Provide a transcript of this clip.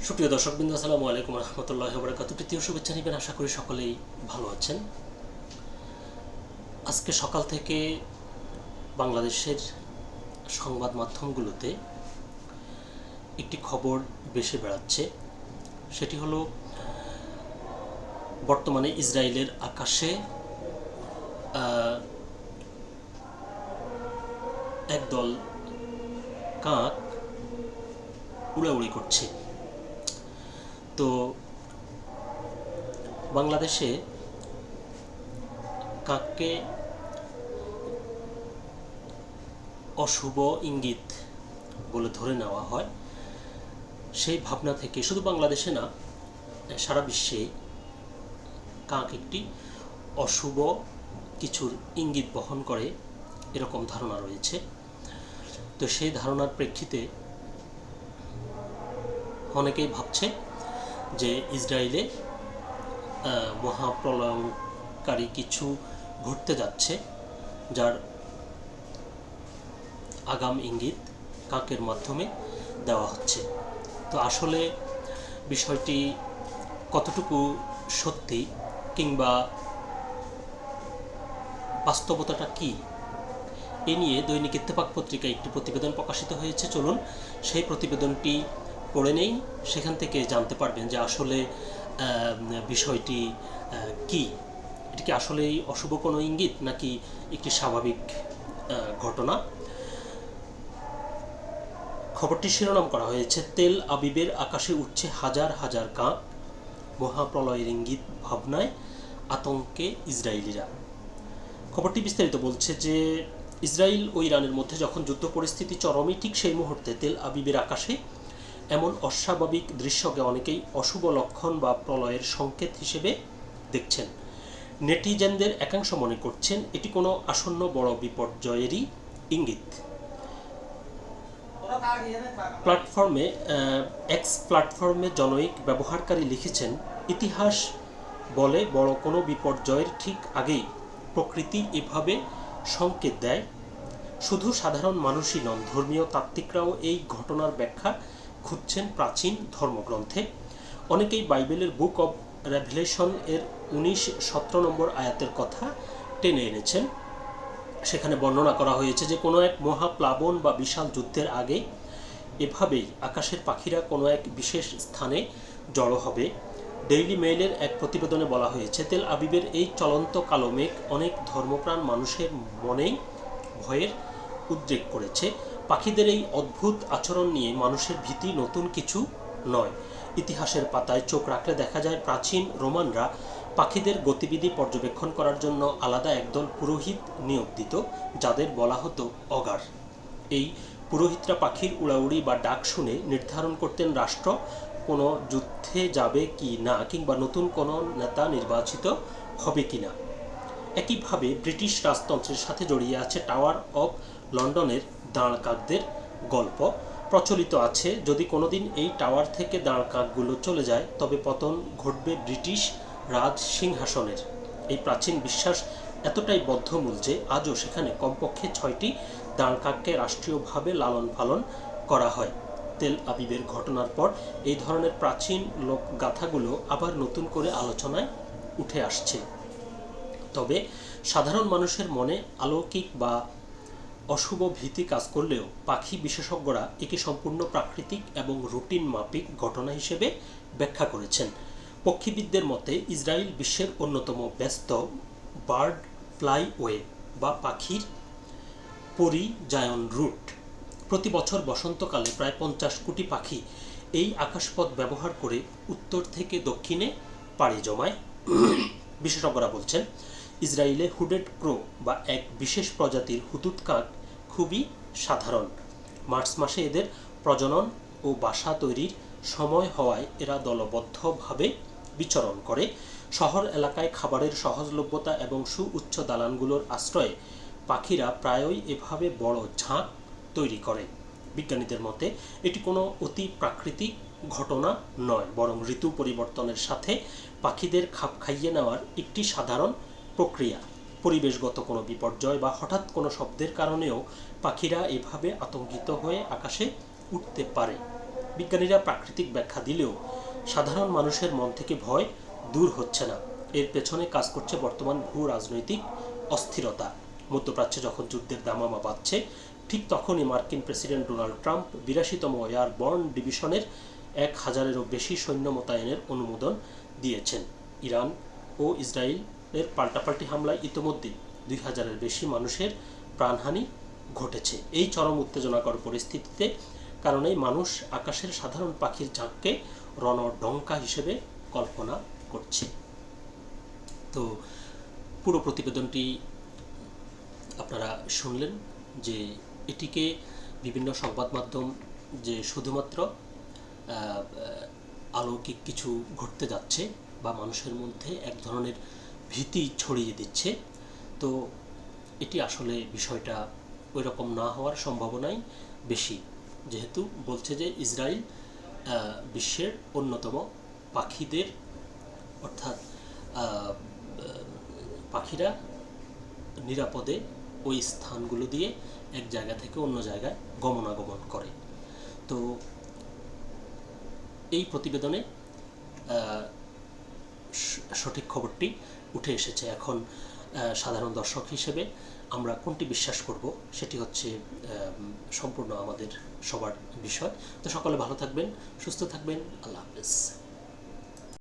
সুপ্রিয় দর্শকবৃন্দ, আসসালামু আলাইকুম রহমতুল্লাহি ওয়া বারাকাতুহু। তৃতীয় শুভেচ্ছা নেবেন, আশা করি সকলেই ভালো আছেন। আজকে সকাল থেকে বাংলাদেশের সংবাদ মাধ্যমগুলোতে একটি খবর বেশি বেড়াচ্ছে। সেটি হলো বর্তমানে ইসরায়েলের আকাশে একদল কাক উড়াউড়ি করছে। তো বাংলাদেশে কাককে অশুভ ইঙ্গিত বলে ধরে নেওয়া হয়। সেই ভাবনা থেকে শুধু বাংলাদেশে না, সারা বিশ্বে কাক একটি অশুভ কিছুর ইঙ্গিত বহন করে, এরকম ধারণা রয়েছে। তো সেই ধারণার প্রেক্ষিতে অনেকেই ভাবছে যে ইসরায়েলে মহাপ্রলয়ঙ্কারী কিছু ঘটতে যাচ্ছে, যার আগাম ইঙ্গিত কাকের মাধ্যমে দেওয়া হচ্ছে। তো আসলে বিষয়টি কতটুকু সত্যি কিংবা বাস্তবতাটা কি, এ নিয়ে দৈনিক ইত্তেফাক পত্রিকায় একটি প্রতিবেদন প্রকাশিত হয়েছে। চলুন সেই প্রতিবেদনটি পড়ে নেই, সেখান থেকে জানতে পারবেন যে আসলে বিষয়টি কি। এটি কি আসলেই অশুভ কোনো ইঙ্গিত নাকি একটি স্বাভাবিক ঘটনা। খবরটির শিরোনাম করা হয়েছে, তেল আবিবের আকাশে উঠছে হাজার হাজার কাক, মহাপ্রলয়ের ইঙ্গিত ভাবনায় আতঙ্কে ইসরায়েলিরা। খবরটি বিস্তারিত বলছে যে ইসরায়েল ও ইরানের মধ্যে যখন যুদ্ধ পরিস্থিতি চরমে, ঠিক সেই মুহূর্তে তেল আবিবের আকাশে এমন অস্বাভাবিক দৃশ্যকে অনেকেই অশুভ লক্ষণ বা প্রলয়ের সংকেত হিসেবে দেখছেন। নেটিজেনদের একাংশ মনে করছেন এটি কোনো আসন্ন বড় বিপর্যয়েরই ইঙ্গিত। এক্স প্ল্যাটফর্মে জনৈক ব্যবহারকারী লিখেছেন, ইতিহাস বলে বড় কোনো বিপর্যয়ের ঠিক আগেই প্রকৃতি এভাবে সংকেত দেয়। শুধু সাধারণ মানুষই নন, ধর্মীয় তাত্ত্বিকরাও এই ঘটনার ব্যাখ্যা খুঁজছেন প্রাচীন ধর্মগ্রন্থে। অনেকেই বাইবেলের বুক অব রেভেলেশন এর 19-17 নম্বর আয়াতের কথা টেনে এনেছেন। সেখানে বর্ণনা করা হয়েছে যে কোনো এক মহাপ্লাবন বা বিশাল যুদ্ধের আগে এভাবেই আকাশের পাখিরা কোনো এক বিশেষ স্থানে জড়ো হবে। ডেইলি মেইলের এক প্রতিবেদনে বলা হয়েছে, তেল আবিবের এই চলন্ত কালো মেঘ অনেক ধর্মপ্রাণ মানুষের মনেই ভয়ের উদ্রেক করেছে। পাখিদের এই অদ্ভুত আচরণ নিয়ে মানুষের ভীতি নতুন কিছু নয়। ইতিহাসের পাতায় চোখ রাখলে দেখা যায় প্রাচীন রোমানরা পাখিদের গতিবিধি পর্যবেক্ষণ করার জন্য আলাদা একদল পুরোহিত নিয়োগ দিত, যাদের বলা হতো অগার। এই পুরোহিতরা পাখির উড়াউড়ি বা ডাক শুনে নির্ধারণ করতেন রাষ্ট্র কোনো যুদ্ধে যাবে কি না, কিংবা নতুন কোনো নেতা নির্বাচিত হবে কি না। একইভাবে ব্রিটিশ রাজতন্ত্রের সাথে জড়িয়ে আছে টাওয়ার অব লন্ডনের দাঁড় কাকদের গল্প। প্রচলিত আছে, যদি কোনোদিন এই টাওয়ার থেকে দাঁড় কাকগুলো চলে যায় তবে পতন ঘটবে ব্রিটিশ রাজ সিংহাসনের। এই প্রাচীন বিশ্বাস এতটাই বদ্ধমূল যে আজও সেখানে কমপক্ষে 6টি দাঁড় কাককে রাষ্ট্রীয়ভাবে লালন পালন করা হয়। তেল আবিবের ঘটনার পর এই ধরনের প্রাচীন লোকগাথাগুলো আবার নতুন করে আলোচনায় উঠে আসছে। তবে সাধারণ মানুষের মনে অলৌকিক বা অশুভ ভীতি কাজ করলেও পাখি বিশেষজ্ঞরা একে সম্পূর্ণ প্রাকৃতিক এবং রুটিন মাফিক ঘটনা হিসেবে ব্যাখ্যা করেছেন। পক্ষীবিদদের মতে ইসরায়েল বিশ্বের অন্যতম ব্যস্ত বার্ড ফ্লাইওয়ে বা পাখির পরিযায়ন রুট। প্রতি বছর বসন্তকালে প্রায় 50 কোটি পাখি এই আকাশপথ ব্যবহার করে উত্তর থেকে দক্ষিণে পাড়ি জমায়। বিশেষজ্ঞরা বলছেন, ইসরায়েলে হুডেড ক্রো বা এক বিশেষ প্রজাতির হুদুদ কাক খুবই সাধারণ। মার্চ মাসে এদের প্রজনন ও বাসা তৈরির সময় হওয়ায় এরা দলবদ্ধভাবে বিচরণ করে। শহর এলাকায় খাবারের সহজলভ্যতা এবং সুউচ্চ দালানগুলোর আশ্রয়ে পাখিরা প্রায়ই এভাবে বড় ঝাঁক তৈরি করে। বিজ্ঞানীদের মতে এটি কোনো অতি প্রাকৃতিক ঘটনা নয়, বরং ঋতু পরিবর্তনের সাথে পাখিদের খাপ খাইয়ে নেওয়ার একটি সাধারণ প্রক্রিয়া। পরিবেশগত কোনো বিপর্যয় বা হঠাৎ কোনো শব্দের কারণেও পাখিরা এভাবে আতঙ্কিত হয়ে আকাশে উঠতে পারে। বিজ্ঞানীরা প্রাকৃতিক ব্যাখ্যা দিলেও সাধারণ মানুষের মন থেকে ভয় দূর হচ্ছে না। এর পেছনে কাজ করছে বর্তমান ভূ রাজনৈতিক অস্থিরতা। মধ্যপ্রাচ্যে যখন যুদ্ধের দামামা বাজছে, ঠিক তখনই মার্কিন প্রেসিডেন্ট ডোনাল্ড ট্রাম্প 82তম এয়ারবর্ন ডিভিশনের 1000-এরও বেশি সৈন্য মোতায়েনের অনুমোদন দিয়েছেন। ইরান ও ইসরায়েলের পাল্টাপাল্টি হামলায় ইতোমধ্যে 2000-এর বেশি মানুষের প্রাণহানি ঘটেছে। এই চরম উত্তেজনাকর পরিস্থিতিতে কারণেই মানুষ আকাশের সাধারণ পাখির ঝাঁককে রণডঙ্কা হিসেবে কল্পনা করছে। তো পুরো প্রতিবেদনটি আপনারা শুনলেন যে এটিকে বিভিন্ন সংবাদ মাধ্যম যে শুধুমাত্র অলৌকিক কিছু ঘটতে যাচ্ছে বা মানুষের মধ্যে এক ধরনের ভীতি ছড়িয়ে দিচ্ছে, তো এটি আসলে বিষয়টা ওই রকম না হওয়ার সম্ভাবনাই বেশি, যেহেতু বলছে যে ইসরায়েল বিশ্বের অন্যতম পাখিদের, অর্থাৎ পাখিরা নিরাপদে ওই স্থানগুলো দিয়ে এক জায়গা থেকে অন্য জায়গায় গমনাগমন করে। তো এই প্রতিবেদনে সঠিক খবরটি উঠে এসেছে। এখন সাধারণ দর্শক হিসেবে আমরা কোনটি বিশ্বাস করব সেটি হচ্ছে সম্পূর্ণ আমাদের সবার বিষয়। তো সকলে ভালো থাকবেন, সুস্থ থাকবেন। আল্লাহ হাফেজ।